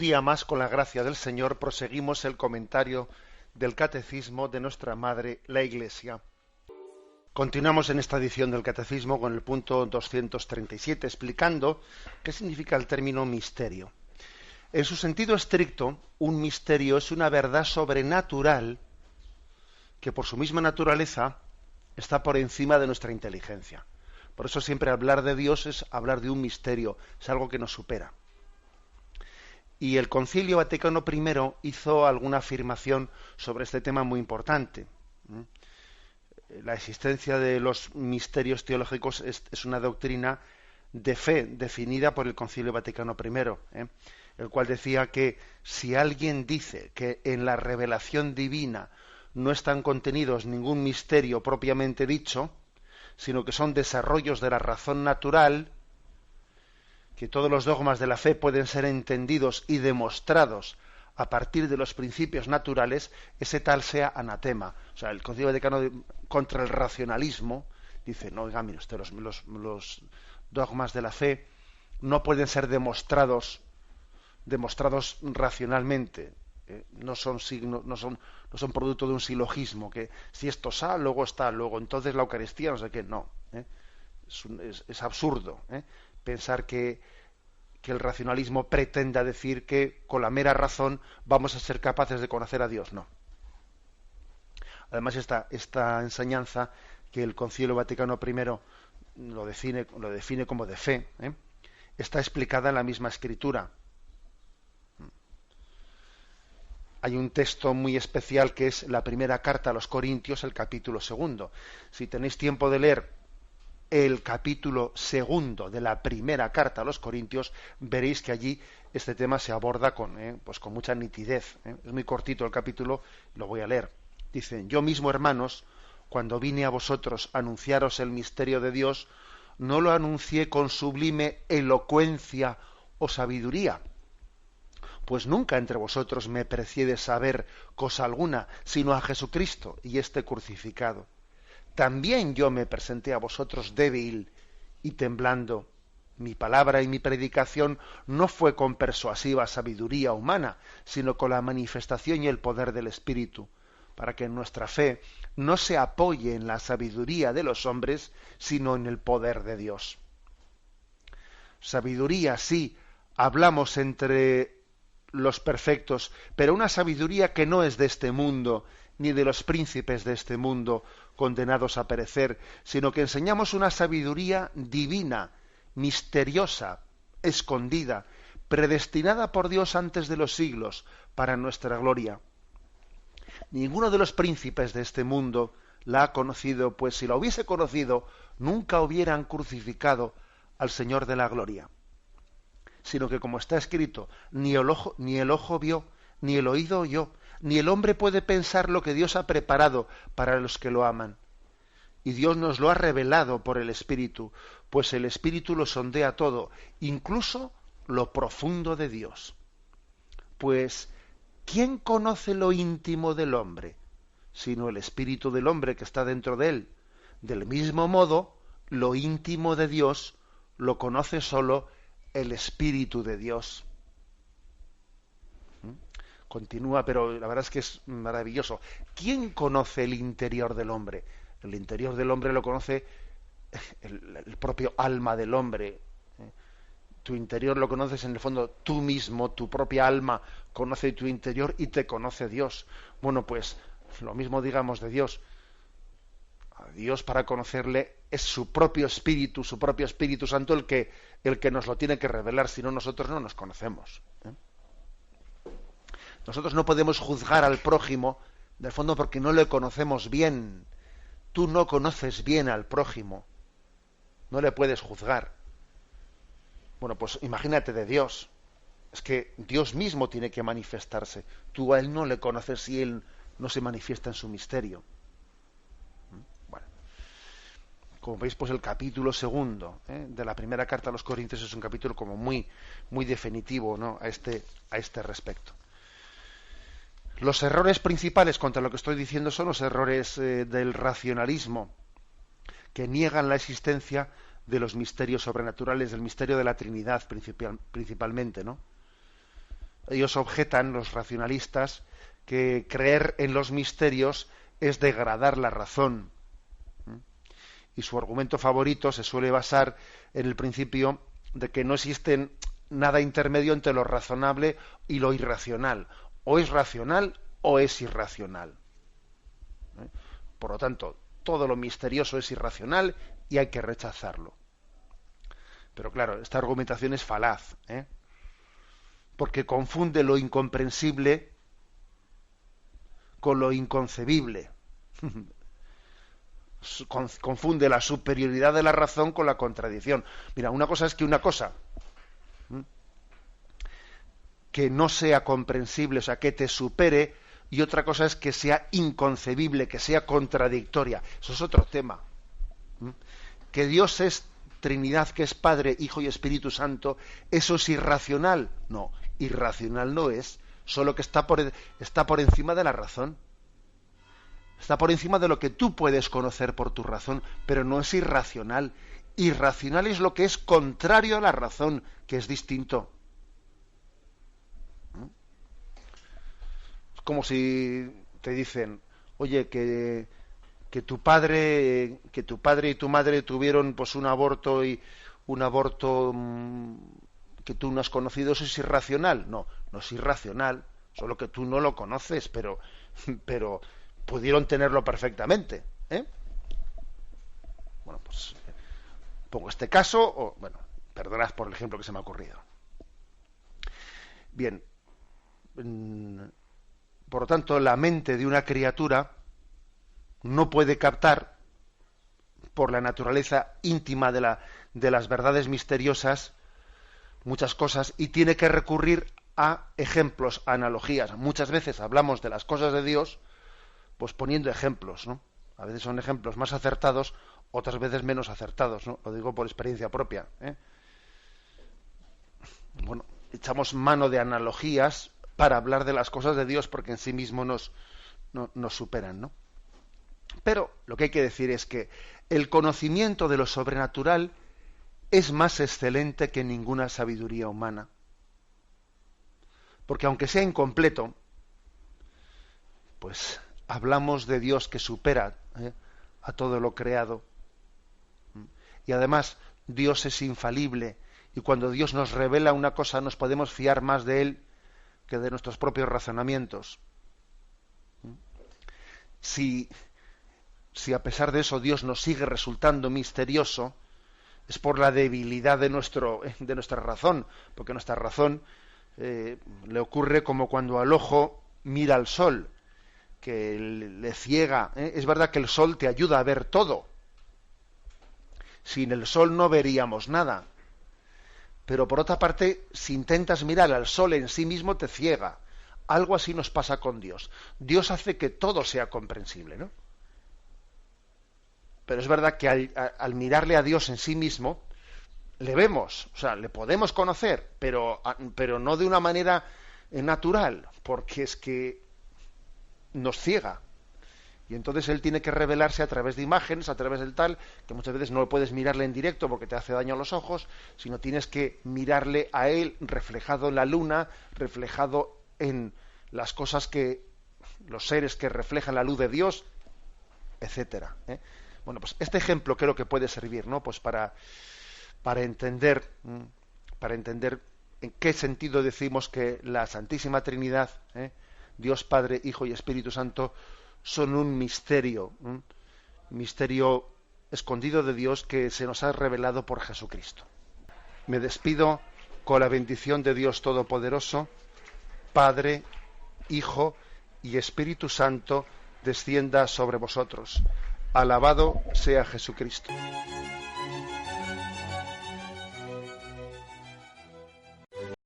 día más, con la gracia del Señor, proseguimos el comentario del Catecismo de nuestra Madre, la Iglesia. Continuamos en esta edición del Catecismo con el punto 237, explicando qué significa el término misterio. En su sentido estricto, un misterio es una verdad sobrenatural que por su misma naturaleza está por encima de nuestra inteligencia. Por eso siempre hablar de Dios es hablar de un misterio, es algo que nos supera. Y el Concilio Vaticano I hizo alguna afirmación sobre este tema muy importante. La existencia de los misterios teológicos es una doctrina de fe definida por el Concilio Vaticano I, el cual decía que si alguien dice que en la revelación divina no están contenidos ningún misterio propiamente dicho, sino que son desarrollos de la razón natural, que todos los dogmas de la fe pueden ser entendidos y demostrados a partir de los principios naturales, ese tal sea anatema. O sea, el Concilio Vaticano contra el racionalismo dice, no, oiga, mire usted, los dogmas de la fe no pueden ser demostrados racionalmente. No son producto de un silogismo, que si esto está, luego está, luego entonces la Eucaristía, no sé qué, no. Es absurdo pensar que el racionalismo pretenda decir que con la mera razón vamos a ser capaces de conocer a Dios. No. Además, esta enseñanza que el Concilio Vaticano I lo define como de fe, está explicada en la misma Escritura. Hay un texto muy especial que es la primera carta a los Corintios, el capítulo 2. Si tenéis tiempo de leer el capítulo 2 de la primera carta a los Corintios, veréis que allí este tema se aborda con mucha nitidez. Es muy cortito el capítulo, lo voy a leer. Dicen: yo mismo, hermanos, cuando vine a vosotros a anunciaros el misterio de Dios, no lo anuncié con sublime elocuencia o sabiduría, pues nunca entre vosotros me precié de saber cosa alguna, sino a Jesucristo y este crucificado. También yo me presenté a vosotros débil y temblando. Mi palabra y mi predicación no fue con persuasiva sabiduría humana, sino con la manifestación y el poder del Espíritu, para que nuestra fe no se apoye en la sabiduría de los hombres, sino en el poder de Dios. Sabiduría, sí, hablamos entre los perfectos, pero una sabiduría que no es de este mundo, ni de los príncipes de este mundo, condenados a perecer, sino que enseñamos una sabiduría divina, misteriosa, escondida, predestinada por Dios antes de los siglos, para nuestra gloria. Ninguno de los príncipes de este mundo la ha conocido, pues si la hubiese conocido, nunca hubieran crucificado al Señor de la gloria. Sino que, como está escrito, ni el ojo vio, ni el oído oyó, ni el hombre puede pensar lo que Dios ha preparado para los que lo aman. Y Dios nos lo ha revelado por el Espíritu, pues el Espíritu lo sondea todo, incluso lo profundo de Dios. Pues, ¿quién conoce lo íntimo del hombre? Sino el Espíritu del hombre que está dentro de él. Del mismo modo, lo íntimo de Dios lo conoce solo el Espíritu de Dios. Continúa, pero la verdad es que es maravilloso. ¿Quién conoce el interior del hombre? El interior del hombre lo conoce el propio alma del hombre. Tu interior lo conoces en el fondo tú mismo, tu propia alma conoce tu interior y te conoce Dios. Bueno, pues lo mismo digamos de Dios. A Dios, para conocerle, es su propio Espíritu Santo el que nos lo tiene que revelar, si no nosotros no nos conocemos. Nosotros no podemos juzgar al prójimo, del fondo, porque no le conocemos bien. Tú no conoces bien al prójimo, no le puedes juzgar. Bueno, pues imagínate de Dios. Es que Dios mismo tiene que manifestarse. Tú a Él no le conoces si Él no se manifiesta en su misterio. Bueno, como veis, pues el capítulo 2 de la primera carta a los Corintios es un capítulo como muy, muy definitivo, ¿no?, a este respecto. Los errores principales contra lo que estoy diciendo son los errores del racionalismo, que niegan la existencia de los misterios sobrenaturales, del misterio de la Trinidad principalmente, ¿no? Ellos objetan, los racionalistas, que creer en los misterios es degradar la razón. Y su argumento favorito se suele basar en el principio de que no existe nada intermedio entre lo razonable y lo irracional. O es racional o es irracional. Por lo tanto, todo lo misterioso es irracional y hay que rechazarlo. Pero claro, esta argumentación es falaz, porque confunde lo incomprensible con lo inconcebible. Confunde la superioridad de la razón con la contradicción. Mira, una cosa es que una cosa que no sea comprensible, o sea, que te supere, y otra cosa es que sea inconcebible, que sea contradictoria. Eso es otro tema. Que Dios es Trinidad, que es Padre, Hijo y Espíritu Santo, ¿eso es irracional? No, irracional no es, solo que está por encima de la razón. Está por encima de lo que tú puedes conocer por tu razón, pero no es irracional. Irracional es lo que es contrario a la razón, que es distinto. Es como si te dicen, oye, que tu padre y tu madre tuvieron pues un aborto que tú no has conocido, ¿eso es irracional? No, no es irracional, solo que tú no lo conoces, pero pudieron tenerlo perfectamente. Bueno, pues pongo este caso, o bueno, perdonad por el ejemplo que se me ha ocurrido. Bien, por lo tanto, la mente de una criatura no puede captar, por la naturaleza íntima de las verdades misteriosas, muchas cosas, y tiene que recurrir a ejemplos, a analogías. Muchas veces hablamos de las cosas de Dios pues poniendo ejemplos, ¿no? A veces son ejemplos más acertados, otras veces menos acertados, ¿no? Lo digo por experiencia propia, Bueno, echamos mano de analogías para hablar de las cosas de Dios porque en sí mismo nos superan, ¿no? Pero lo que hay que decir es que el conocimiento de lo sobrenatural es más excelente que ninguna sabiduría humana. Porque aunque sea incompleto, pues hablamos de Dios que supera a todo lo creado. Y además, Dios es infalible. Y cuando Dios nos revela una cosa, nos podemos fiar más de Él que de nuestros propios razonamientos. Si a pesar de eso Dios nos sigue resultando misterioso, es por la debilidad de nuestra razón, porque nuestra razón le ocurre como cuando al ojo mira al sol, que le ciega. Es verdad que el sol te ayuda a ver todo. Sin el sol no veríamos nada. Pero por otra parte, si intentas mirar al sol en sí mismo, te ciega. Algo así nos pasa con Dios. Dios hace que todo sea comprensible, ¿no? Pero es verdad que al mirarle a Dios en sí mismo, le vemos, o sea, le podemos conocer, pero no de una manera natural, porque es que nos ciega. Y entonces Él tiene que revelarse a través de imágenes, a través del tal, que muchas veces no puedes mirarle en directo porque te hace daño a los ojos, sino tienes que mirarle a Él reflejado en la luna, reflejado en las cosas los seres que reflejan la luz de Dios, etcétera. Bueno, pues este ejemplo creo que puede servir, ¿no? Pues para entender en qué sentido decimos que la Santísima Trinidad, Dios Padre, Hijo y Espíritu Santo, son un misterio escondido de Dios que se nos ha revelado por Jesucristo. Me despido con la bendición de Dios Todopoderoso, Padre, Hijo y Espíritu Santo, descienda sobre vosotros. Alabado sea Jesucristo.